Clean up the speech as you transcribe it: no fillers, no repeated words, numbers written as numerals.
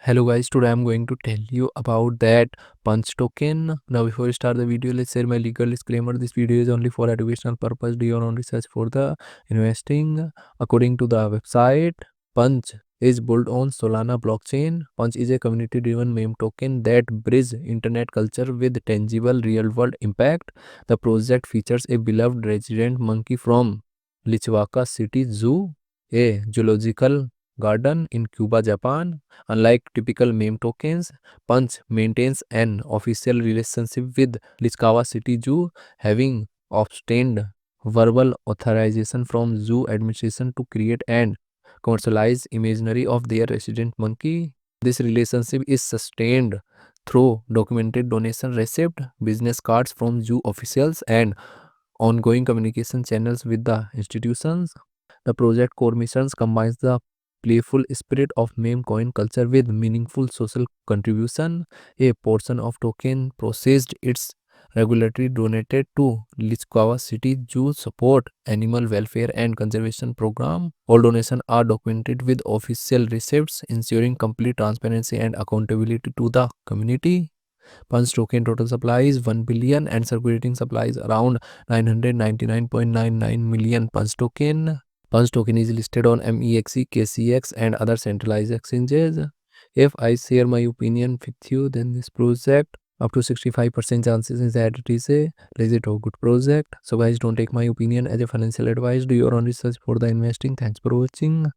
Hello guys, today I'm going to tell you about that punch token. Now before we start the video, let's share my legal disclaimer. This video is only for educational purpose. Do your own research for the investing. According to the website, punch is built on Solana blockchain. Punch is a community driven meme token that bridges internet culture with tangible real world impact. The project features a beloved resident monkey from Lichwaka City Zoo, a zoological garden in Cuba, Japan. Unlike typical meme tokens, Punch maintains an official relationship with Lichkawa City Zoo, having obtained verbal authorization from zoo administration to create and commercialize imaginary of their resident monkey. This relationship is sustained through documented donation receipt, business cards from zoo officials, and ongoing communication channels with the institutions. The project core missions combines the playful spirit of meme coin culture with meaningful social contribution. A portion of token processed its regularly donated to Lichkawa City Zoo support animal welfare and conservation program. All donations are documented with official receipts, ensuring complete transparency and accountability to the community. Punch token total supply is 1 billion and circulating supply is around 999.99 million punch token. Punch token is listed on MEXC, KCX and other centralized exchanges. If I share my opinion with you, then this project up to 65% chances is that it is a legit or good project. So guys, don't take my opinion as a financial advice. Do your own research for the investing. Thanks for watching.